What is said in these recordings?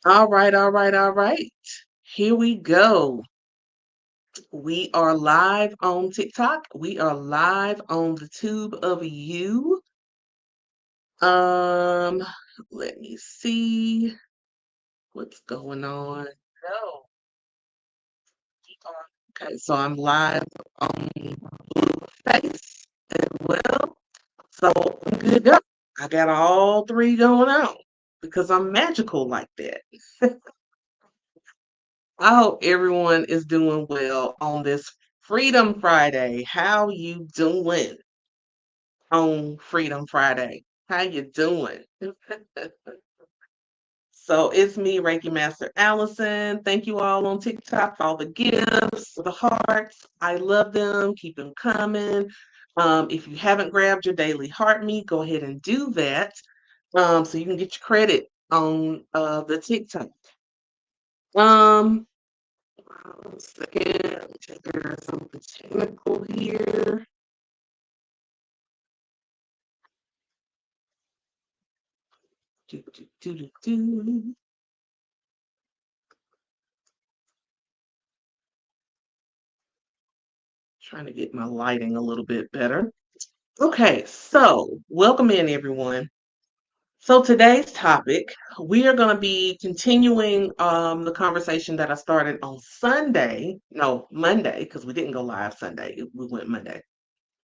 All right, all right, all right. Here we go. We are live on TikTok. We are live on the tube of you. Um, Let me see what's going on. No, we are- Okay, so I'm live on Face as well. So I'm good to go. I got all three going on because I'm magical like that. I hope everyone is doing well on this Freedom Friday. How you doing on Freedom Friday? How you doing? So it's me, Reiki Master Allison. Thank you all on TikTok for all the gifts, the hearts. I love them. Keep them coming. If you haven't grabbed your daily heart meet, go ahead and do that so you can get your credit on the TikTok. Um, 1 second. Let me check there's something technical here. Do, do, do, do, do. Trying to get my lighting a little bit better. Okay, so welcome in everyone. So today's topic, we are going to be continuing the conversation that I started on Sunday, no, Monday, because we didn't go live Sunday. We went Monday.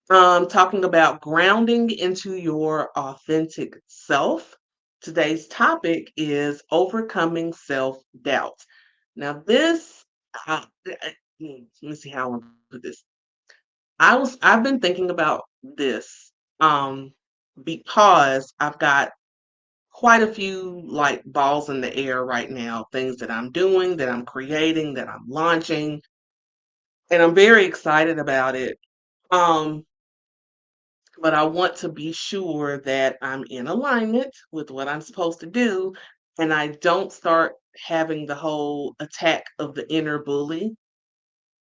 Talking about grounding into your authentic self. Today's topic is overcoming self-doubt. Now, let me see how I want to put this. I've been thinking about this because I've got quite a few like balls in the air right now, things that I'm doing, that I'm creating, that I'm launching, and I'm very excited about it. Um, but I want to be sure that I'm in alignment with what I'm supposed to do and I don't start having the whole attack of the inner bully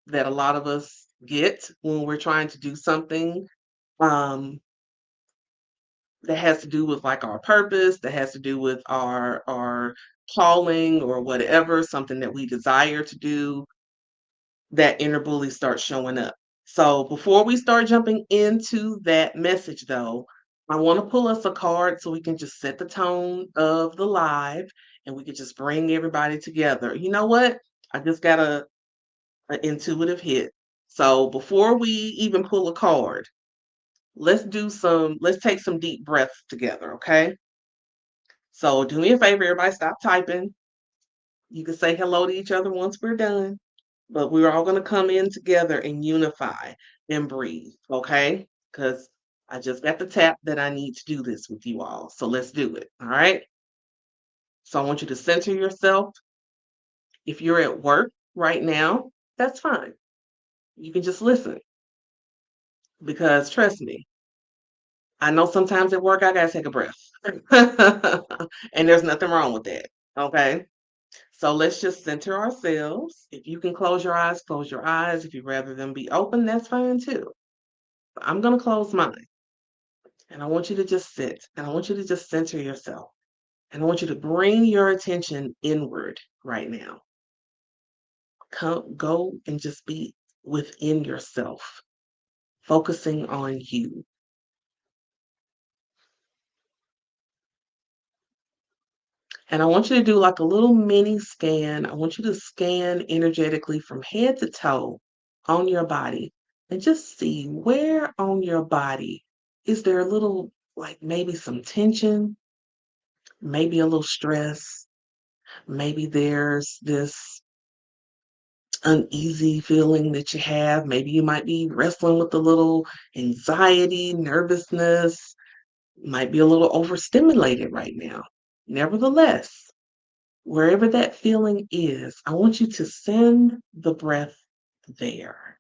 that a lot of us get when we're trying to do something um, that has to do with like our purpose, that has to do with our calling or whatever, something that we desire to do, that inner bully starts showing up. So before we start jumping into that message though, I want to pull us a card so we can just set the tone of the live and we can just bring everybody together. You know what? I just got an intuitive hit. So before we even pull a card, let's take some deep breaths together, okay? So do me a favor, everybody stop typing. You can say hello to each other once we're done, but we're all going to come in together and unify and breathe, okay? Because I just got the tap that I need to do this with you all. So let's do it, all right? So I want you to center yourself. If you're at work right now, that's fine. You can just listen because trust me, I know sometimes at work I got to take a breath. And there's nothing wrong with that, okay? So let's just center ourselves. If you can close your eyes, close your eyes. If you'd rather them be open, that's fine too. But I'm going to close mine. And I want you to just sit. And I want you to just center yourself. And I want you to bring your attention inward right now. Go and just be within yourself, focusing on you. And I want you to do like a little mini scan. I want you to scan energetically from head to toe on your body and just see where on your body is there a little, like maybe some tension, maybe a little stress, maybe there's this uneasy feeling that you have. Maybe you might be wrestling with a little anxiety, nervousness, might be a little overstimulated right now. Nevertheless, wherever that feeling is, I want you to send the breath there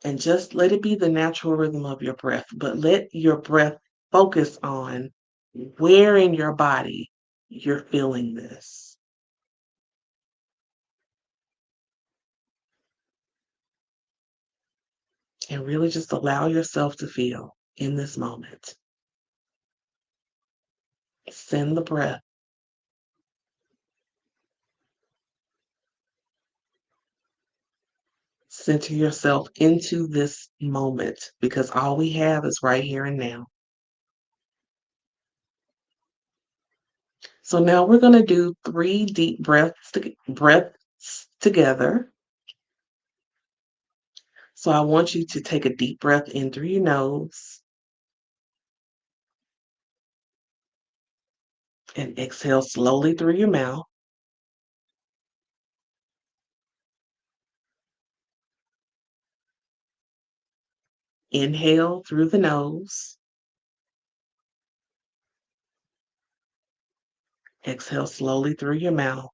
and just let it be the natural rhythm of your breath, but let your breath focus on where in your body you're feeling this. And really just allow yourself to feel in this moment. Send the breath Center yourself into this moment because all we have is right here and now. So now we're going to do 3 deep breaths together. So I want you to take a deep breath in through your nose and exhale slowly through your mouth. Inhale through the nose. Exhale slowly through your mouth.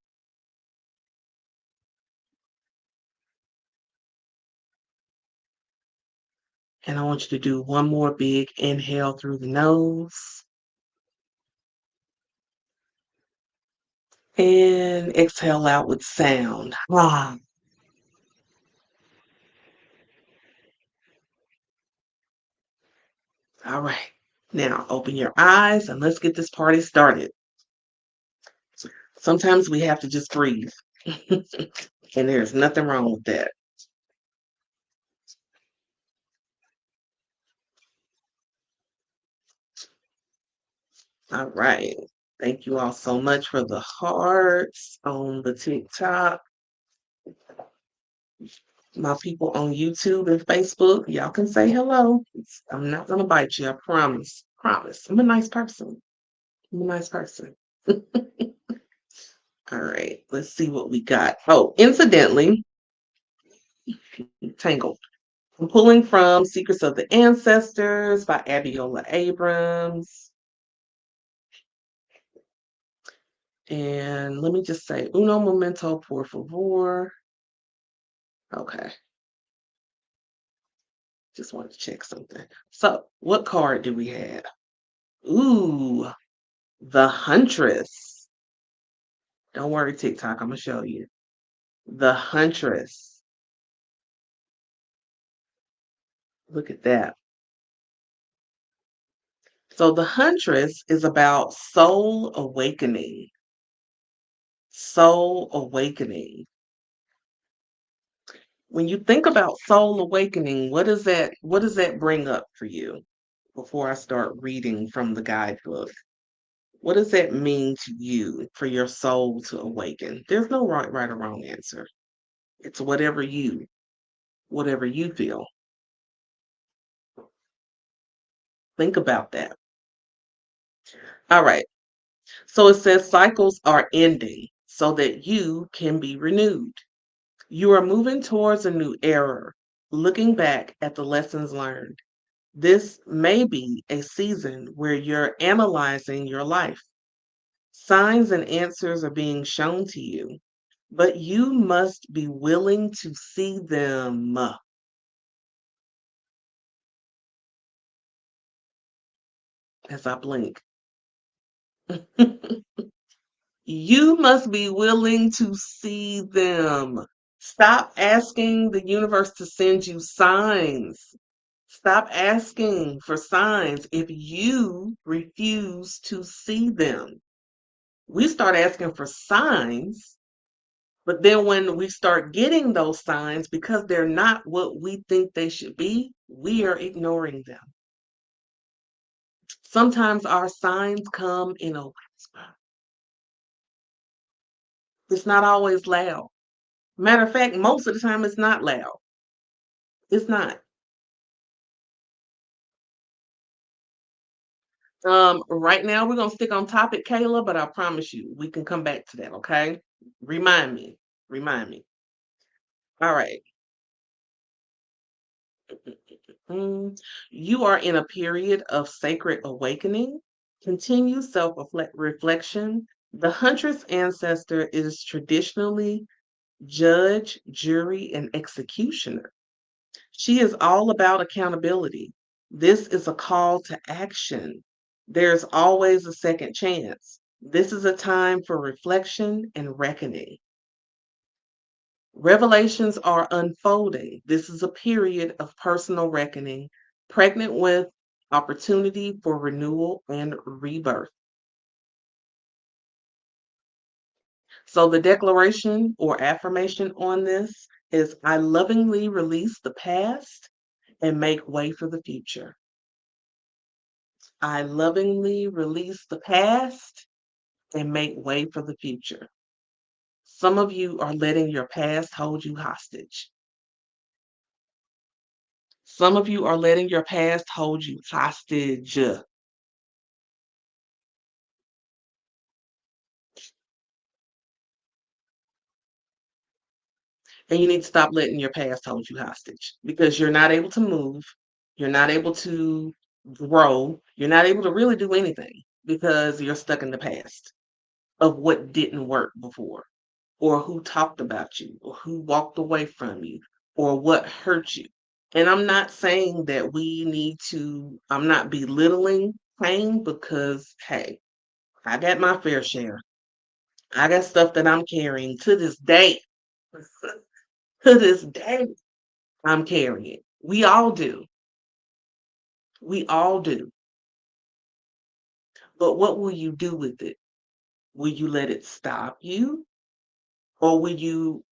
And I want you to do one more big inhale through the nose. And exhale out with sound. Ah. All right. Now open your eyes and let's get this party started. Sometimes we have to just breathe. And there's nothing wrong with that. All right. Thank you all so much for the hearts on the TikTok. My people on YouTube and Facebook, y'all can say hello. I'm not gonna bite you, I promise. Promise. I'm a nice person. I'm a nice person. All right, let's see what we got. Oh, incidentally, Tangled. I'm pulling from Secrets of the Ancestors by Abiola Abrams. And let me just say, uno momento, por favor. Okay. Just wanted to check something. So, what card do we have? Ooh, the Huntress. Don't worry, TikTok, I'm going to show you. The Huntress. Look at that. So, the Huntress is about soul awakening. Soul awakening. When you think about soul awakening, what does that bring up for you before I start reading from the guidebook? What does that mean to you for your soul to awaken? There's no right or wrong answer. It's whatever you feel. Think about that. All right. So it says cycles are ending so that you can be renewed. You are moving towards a new era, looking back at the lessons learned. This may be a season where you're analyzing your life. Signs and answers are being shown to you, but you must be willing to see them as I blink. You must be willing to see them. Stop asking the universe to send you signs. Stop asking for signs if you refuse to see them. We start asking for signs, but then when we start getting those signs, because they're not what we think they should be, we are ignoring them. Sometimes our signs come in a whisper. It's not always loud. Matter of fact, most of the time it's not loud. It's not. Right now we're gonna stick on topic, Kayla, but I promise you we can come back to that, okay? Remind me. Remind me. All right. Mm. You are in a period of sacred awakening. Continue self reflection. The huntress ancestor is traditionally judge, jury, and executioner. She is all about accountability. This is a call to action. There's always a second chance. This is a time for reflection and reckoning. Revelations are unfolding. This is a period of personal reckoning, pregnant with opportunity for renewal and rebirth. So, the declaration or affirmation on this is I lovingly release the past and make way for the future. I lovingly release the past and make way for the future. Some of you are letting your past hold you hostage. Some of you are letting your past hold you hostage. And you need to stop letting your past hold you hostage because you're not able to move. You're not able to grow. You're not able to really do anything because you're stuck in the past of what didn't work before, or who talked about you, or who walked away from you, or what hurt you. And I'm not saying that we need to, I'm not belittling pain because, hey, I got my fair share. I got stuff that I'm carrying to this day. To this day, I'm carrying it. We all do. We all do. But what will you do with it? Will you let it stop you? Or will you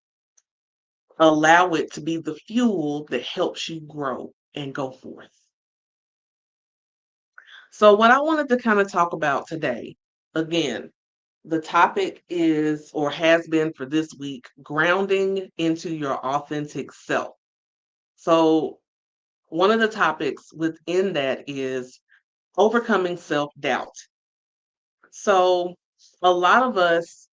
allow it to be the fuel that helps you grow and go forth? So, what I wanted to kind of talk about today, again, the topic is or has been for this week grounding into your authentic self. So, one of the topics within that is overcoming self doubt. So, a lot of us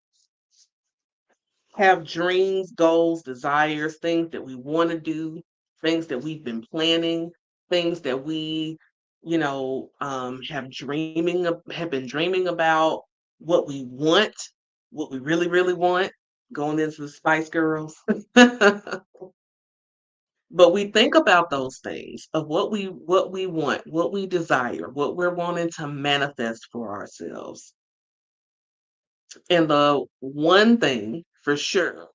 have dreams, goals, desires, things that we want to do, things that we've been planning, things that we, have been dreaming about, what we want, what we really, really want, going into the Spice Girls. But we think about those things of what we want, what we desire, what we're wanting to manifest for ourselves. And the one thing for sure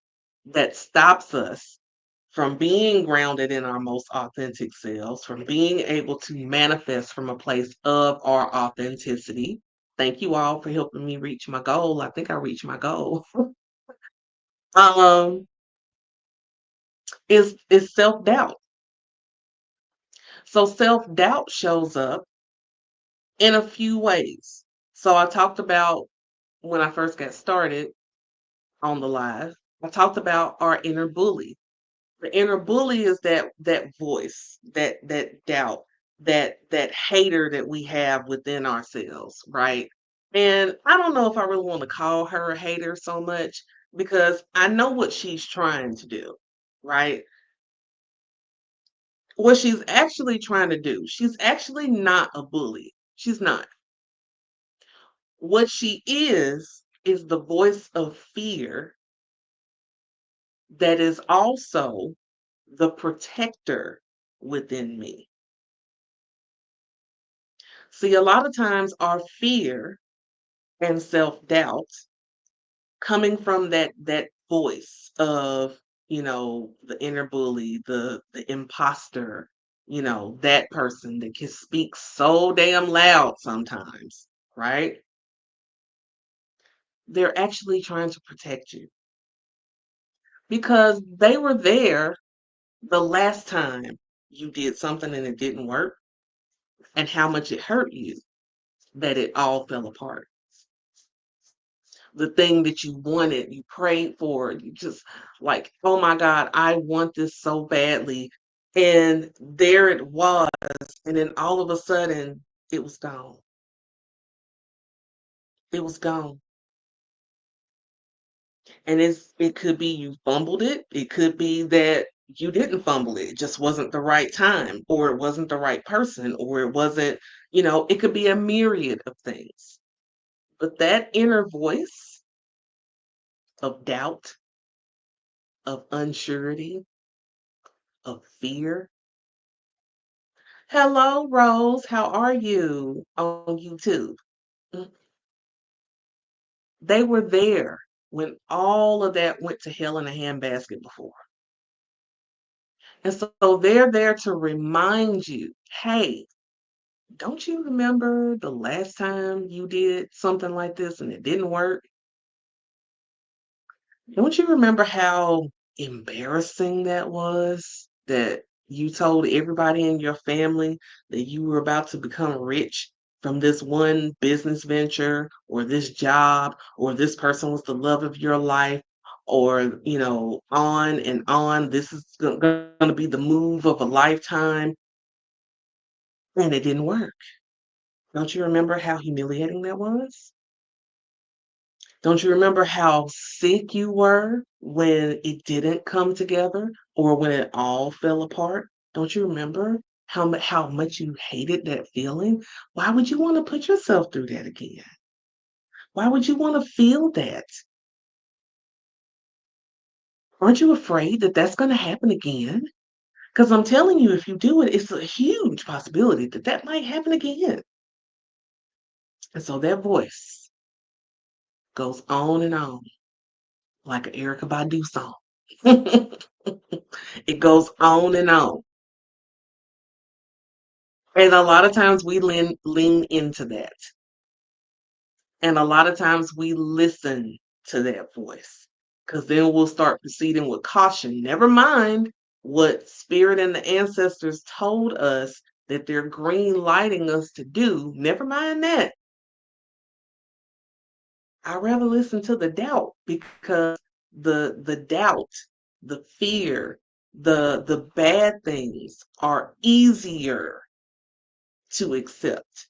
that stops us from being grounded in our most authentic selves, from being able to manifest from a place of our authenticity. Thank you all for helping me reach my goal. I think I reached my goal. um, is self-doubt. So self-doubt shows up in a few ways. So I talked about when I first got started on the live, I talked about our inner bully. The inner bully is that voice, that doubt, that hater that we have within ourselves, right? And I don't know if I really want to call her a hater so much because I know what she's trying to do, right? What she's actually trying to do, she's actually not a bully. She's not. What she is the voice of fear that is also the protector within me. See, a lot of times our fear and self-doubt coming from that voice of, the inner bully, the imposter, that person that can speak so damn loud sometimes, right? They're actually trying to protect you because they were there the last time you did something and it didn't work and how much it hurt you that it all fell apart. The thing that you wanted, you prayed for, you just like, oh my God, I want this so badly. And there it was. And then all of a sudden, it was gone. It was gone. And it could be you fumbled it. It could be that you didn't fumble it. It just wasn't the right time, or it wasn't the right person, or it wasn't, it could be a myriad of things. But that inner voice of doubt, of unsurety, of fear. Hello, Rose. How are you on YouTube? Mm, they were there when all of that went to hell in a handbasket before. And so they're there to remind you, hey, don't you remember the last time you did something like this and it didn't work? Don't you remember how embarrassing that was, that you told everybody in your family that you were about to become rich from this one business venture or this job or this person was the love of your life or, on and on. This is going to be the move of a lifetime. And it didn't work. Don't you remember how humiliating that was? Don't you remember how sick you were when it didn't come together or when it all fell apart? Don't you remember how much you hated that feeling? Why would you wanna put yourself through that again? Why would you wanna feel that? Aren't you afraid that that's gonna happen again? Because 'Cause I'm telling you, if you do it, it's a huge possibility that that might happen again. And so that voice goes on and on like an Erykah Badu song. It goes on and on. And a lot of times we lean into that. And a lot of times we listen to that voice. Because then we'll start proceeding with caution. Never mind what spirit and the ancestors told us that they're green lighting us to do. Never mind that. I'd rather listen to the doubt because the doubt, the fear, the bad things are easier to accept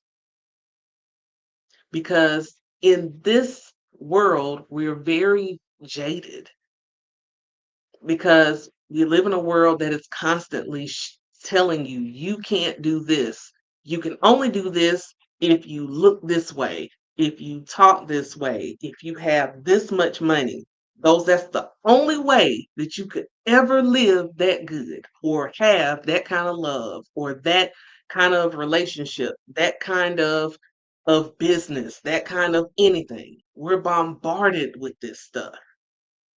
because in this world we're very jaded because we live in a world that is constantly telling you you can't do this. You can only do this if you look this way, if you talk this way, if you have this much money. That's the only way that you could ever live that good or have that kind of love or that kind of relationship, that kind of business, that kind of anything. We're bombarded with this stuff.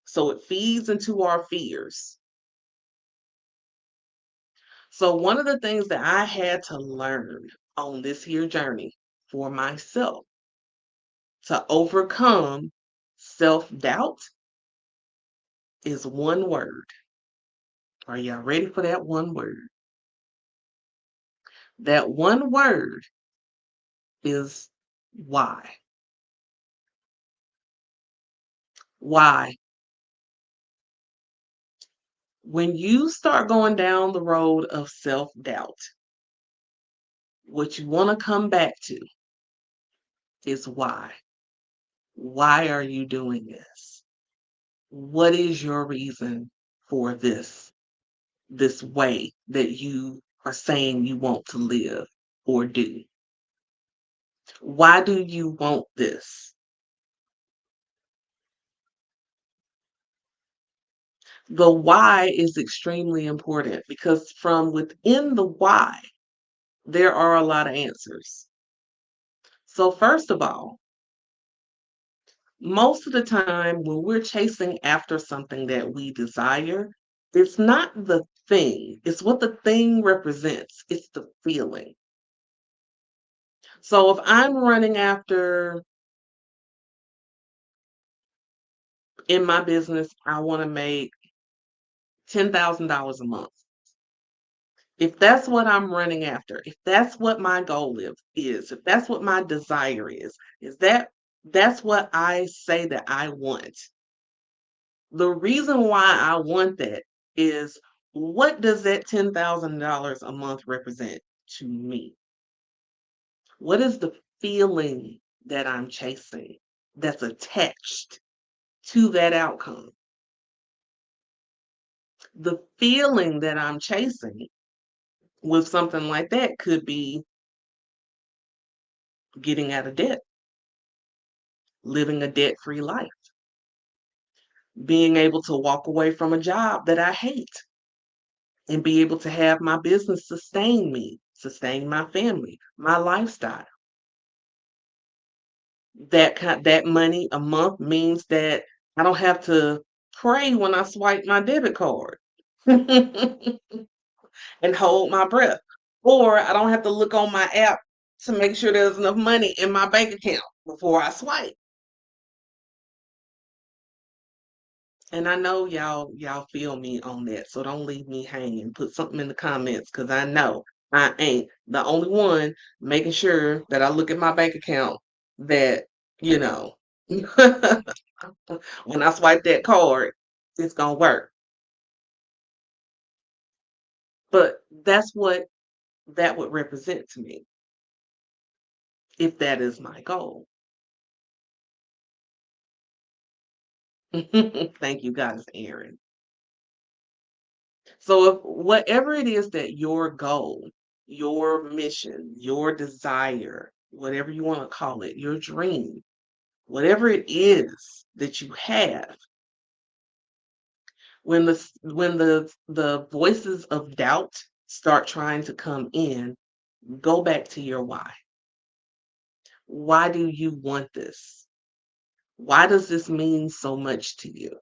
So it feeds into our fears. So one of the things that I had to learn on this here journey for myself to overcome self-doubt is one word. Are y'all ready for that one word? That one word is why. Why? When you start going down the road of self-doubt, what you want to come back to is why. Why are you doing this? What is your reason for this way that you are saying you want to live or do? Why do you want this? The why is extremely important because from within the why, there are a lot of answers. So, first of all, most of the time when we're chasing after something that we desire, it's not the thing, it's what the thing represents, it's the feeling. So, if I'm running after in my business, I want to make $10,000 a month. If that's what I'm running after, if that's what my goal is, if that's what my desire is that's what I say that I want. The reason why I want that is what does that $10,000 a month represent to me? What is the feeling that I'm chasing that's attached to that outcome? The feeling that I'm chasing with something like that could be getting out of debt, living a debt-free life, being able to walk away from a job that I hate and be able to have my business sustain me, sustain my family, my lifestyle. That money a month means that I don't have to pray when I swipe my debit card and hold my breath. Or I don't have to look on my app to make sure there's enough money in my bank account before I swipe. And I know y'all feel me on that, so don't leave me hanging. Put something in the comments because I know I ain't the only one making sure that I look at my bank account that, you know, when I swipe that card, it's gonna work. But that's what that would represent to me if that is my goal. Thank you, Goddess Erin. So if whatever it is that your goal, your mission, your desire, whatever you want to call it, your dream, whatever it is that you have, when the voices of doubt start trying to come in, go back to your why. Why do you want this? Why does this mean so much to you?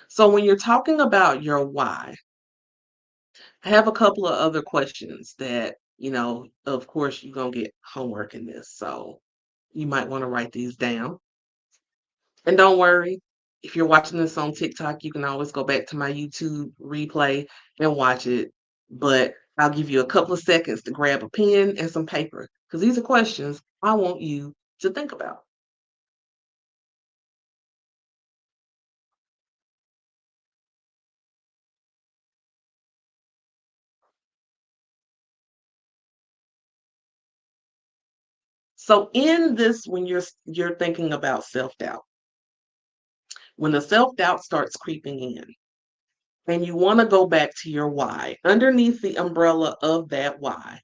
So when you're talking about your why, I have a couple of other questions that, of course, you're going to get homework in this. So you might want to write these down. And don't worry, if you're watching this on TikTok, you can always go back to my YouTube replay and watch it. But I'll give you a couple of seconds to grab a pen and some paper because these are questions I want you to think about. So in this, when you're thinking about self-doubt, when the self-doubt starts creeping in, and you want to go back to your why, underneath the umbrella of that why.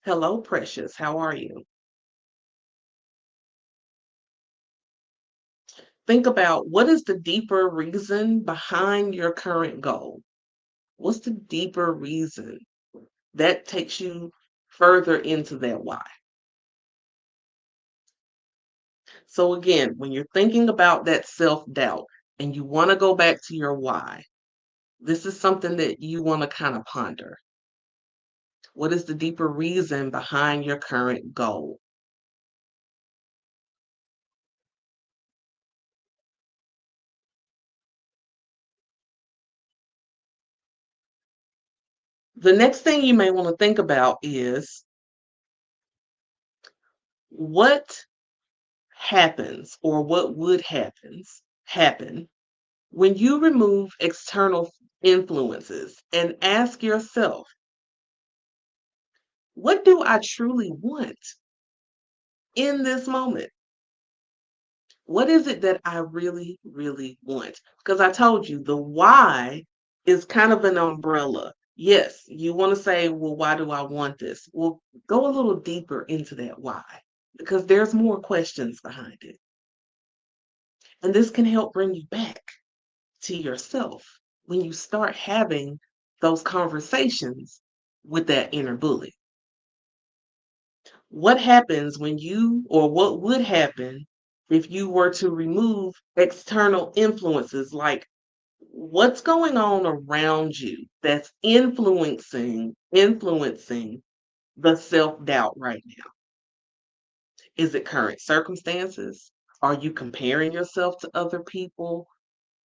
Hello, precious. How are you? Think about what is the deeper reason behind your current goal? What's the deeper reason that takes you further into that why? So, again, when you're thinking about that self doubt and you want to go back to your why, this is something that you want to kind of ponder. What is the deeper reason behind your current goal? The next thing you may want to think about is what happens or what would happen when you remove external influences and ask yourself, what do I truly want in this moment? What is it that I really, really want? Because I told you the why is kind of an umbrella. Yes, you want to say, well, why do I want this? Well, go a little deeper into that why because there's more questions behind it. And this can help bring you back to yourself when you start having those conversations with that inner bully. What happens when you, or what would happen if you were to remove external influences like what's going on around you that's influencing the self-doubt right now? Is it current circumstances? Are you comparing yourself to other people?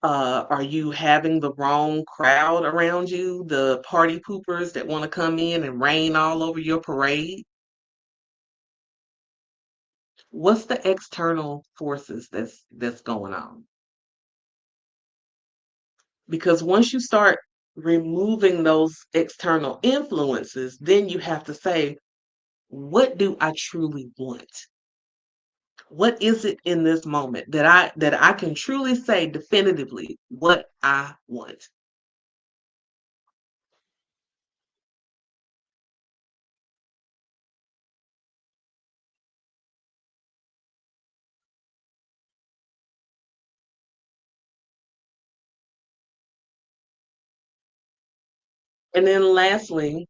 Are you having the wrong crowd around you, the party poopers that want to come in and rain all over your parade? What's the external forces that's going on? Because once you start removing those external influences, then you have to say, what do I truly want? What is it in this moment that I can truly say definitively what I want? And then lastly,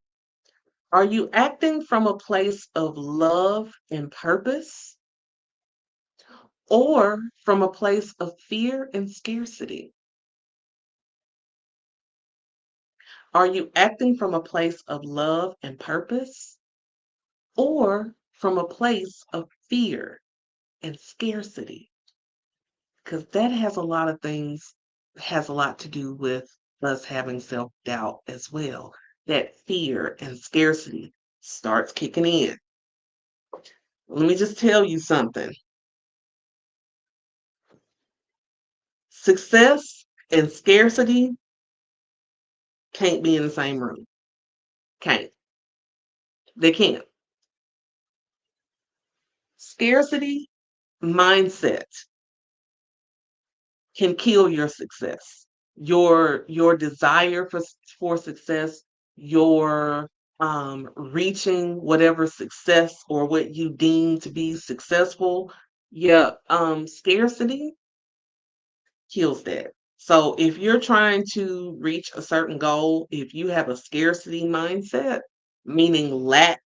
are you acting from a place of love and purpose or from a place of fear and scarcity? Are you acting from a place of love and purpose or from a place of fear and scarcity? because that has a lot of things, has a lot to do with us having self-doubt as well. That fear and scarcity starts kicking in. Let me just tell you something. Success and scarcity can't be in the same room. Can't. They can't. Scarcity mindset can kill your success. Your desire for success, your reaching whatever success or what you deem to be successful, yeah, scarcity kills that. So if you're trying to reach a certain goal, if you have a scarcity mindset, meaning lack,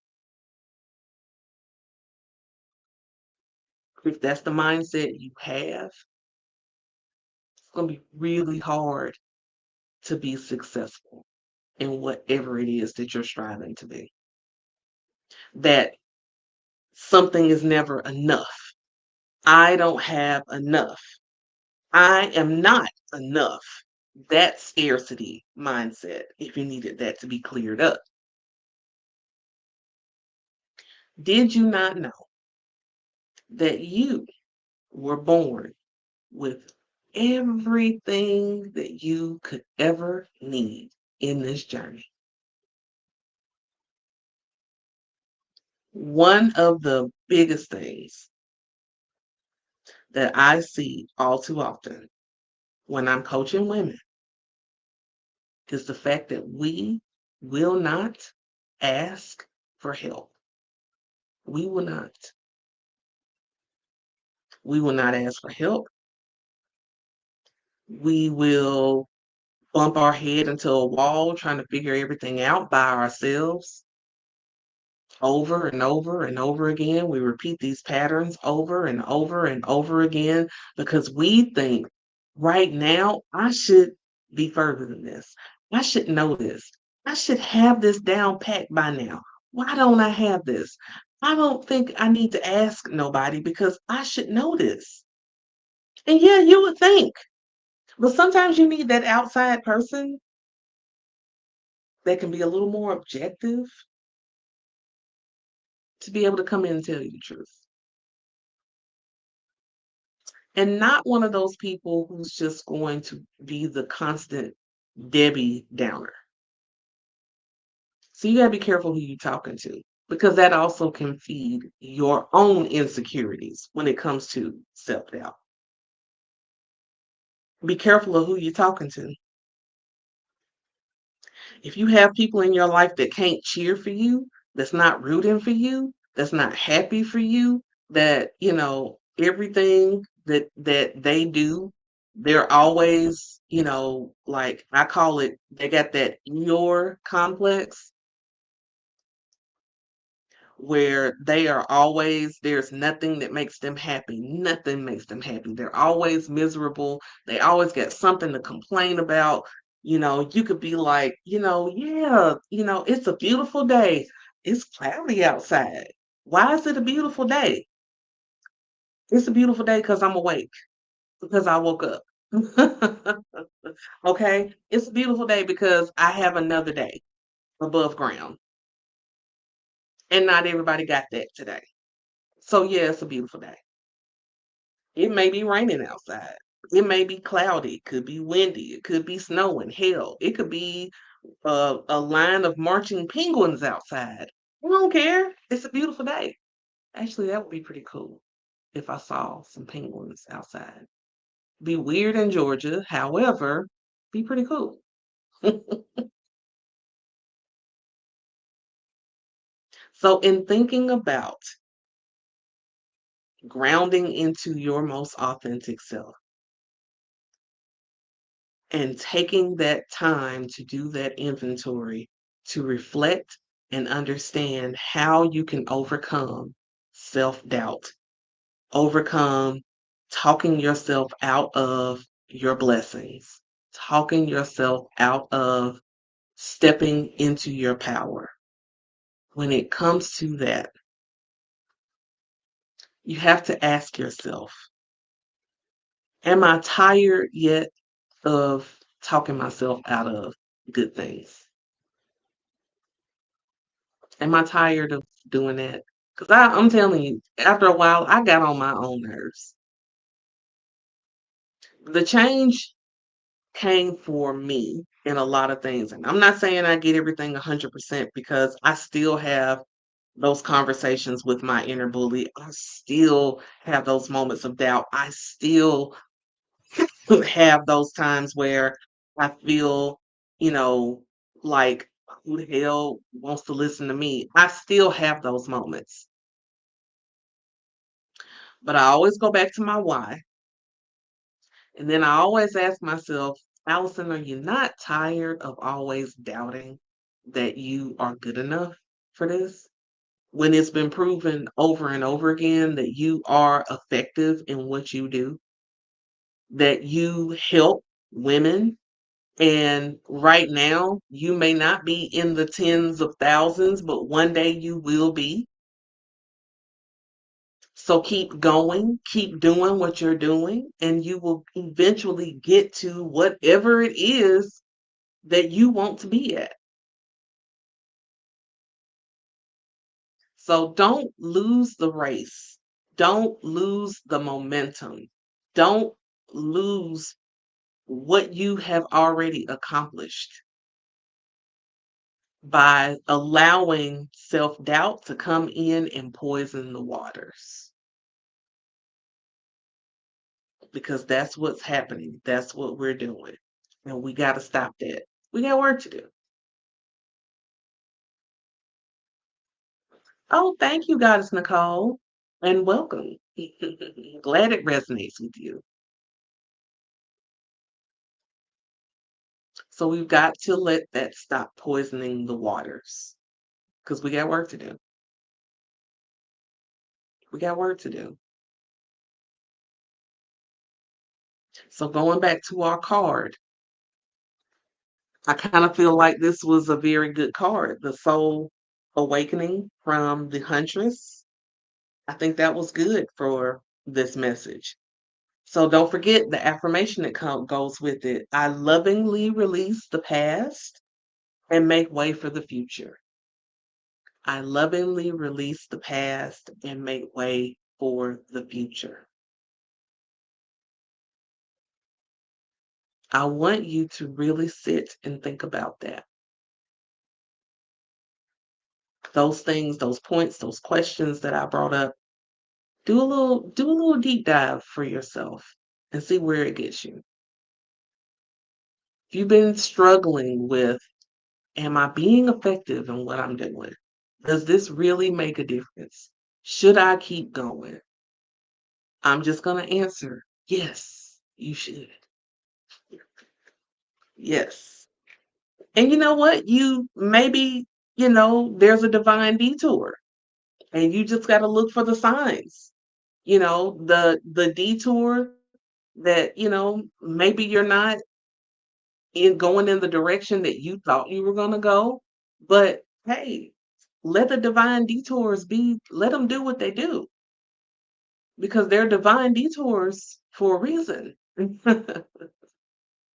if that's the mindset you have, it's going to be really hard to be successful in whatever it is that you're striving to be. That something is never enough. I don't have enough. I am not enough. That scarcity mindset, if you needed that to be cleared up. Did you not know that you were born with everything that you could ever need in this journey? One of the biggest things that I see all too often when I'm coaching women is the fact that we will not ask for help. We will not. We will not ask for help. We will bump our head into a wall trying to figure everything out by ourselves over and over and over again. We repeat these patterns over and over and over again because we think right now I should be further than this. I should know this. I should have this down packed by now. Why don't I have this? I don't think I need to ask nobody because I should know this. And yeah, you would think. But sometimes you need that outside person that can be a little more objective to be able to come in and tell you the truth. And not one of those people who's just going to be the constant Debbie Downer. So you got to be careful who you're talking to because that also can feed your own insecurities when it comes to self doubt. Be careful of who you're talking to. If you have people in your life that can't cheer for you, that's not rooting for you, that's not happy for you, that, everything that they do, they're always, like I call it, they got that Eeyore complex where they are always, there's nothing that makes them happy. Nothing makes them happy. They're always miserable. They always got something to complain about. You could be like, yeah, it's a beautiful day. It's cloudy outside. Why is it a beautiful day? It's a beautiful day because I'm awake, because I woke up. Okay? It's a beautiful day because I have another day above ground. And not everybody got that today. So, yeah, it's a beautiful day. It may be raining outside. It may be cloudy. It could be windy. It could be snowing. Hell, it could be a line of marching penguins outside. I don't care. It's a beautiful day. Actually, that would be pretty cool if I saw some penguins outside. Be weird in Georgia. However, be pretty cool. So, in thinking about grounding into your most authentic self, and taking that time to do that inventory to reflect and understand how you can overcome self doubt, overcome talking yourself out of your blessings, talking yourself out of stepping into your power. When it comes to that, you have to ask yourself, Am I tired yet of talking myself out of good things? Am I tired of doing that? Because I'm telling you, after a while, I got on my own nerves. The change came for me in a lot of things. And I'm not saying I get everything 100% because I still have those conversations with my inner bully. I still have those moments of doubt. I still have those times where I feel, you know, like, who the hell wants to listen to me? I still have those moments. But I always go back to my why. And then I always ask myself, Allison, are you not tired of always doubting that you are good enough for this? When it's been proven over and over again that you are effective in what you do, that you help women. And right now, you may not be in the tens of thousands, but one day you will be. So keep going, keep doing what you're doing, and you will eventually get to whatever it is that you want to be at. So don't lose the race. Don't lose the momentum. Don't lose what you have already accomplished by allowing self doubt to come in and poison the waters. Because that's what's happening. That's what we're doing. And we got to stop that. We got work to do. Oh, thank you, Goddess Nicole, and welcome. Glad it resonates with you. So we've got to let that stop poisoning the waters because we got work to do. We got work to do. So going back to our card, I kind of feel like this was a very good card. The soul awakening from the huntress. I think that was good for this message. So don't forget the affirmation that goes with it. I lovingly release the past and make way for the future. I lovingly release the past and make way for the future. I want you to really sit and think about that. Those things, those points, those questions that I brought up, do a little deep dive for yourself and see where it gets you. If you've been struggling with, am I being effective in what I'm doing? Does this really make a difference? Should I keep going? I'm just going to answer, yes, you should. Yes. And you know what? You maybe, there's a divine detour and you just got to look for the signs. The detour that, maybe you're not in going in the direction that you thought you were going to go, but hey, let the divine detours be, let them do what they do because they're divine detours for a reason.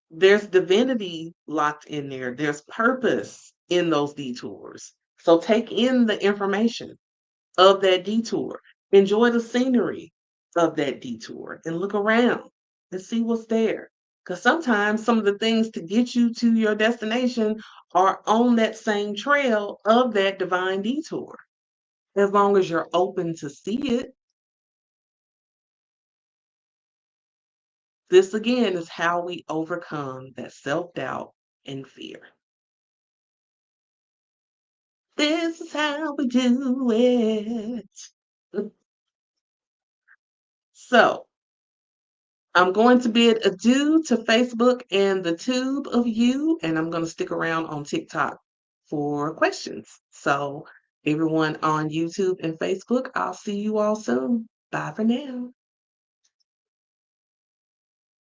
There's divinity locked in there. There's purpose in those detours. So take in the information of that detour. Enjoy the scenery of that detour and look around and see what's there. Because sometimes some of the things to get you to your destination are on that same trail of that divine detour. As long as you're open to see it, this again is how we overcome that self doubt and fear. This is how we do it. So, I'm going to bid adieu to Facebook and the tube of you, and I'm going to stick around on TikTok for questions. So, everyone on YouTube and Facebook, I'll see you all soon. Bye for now.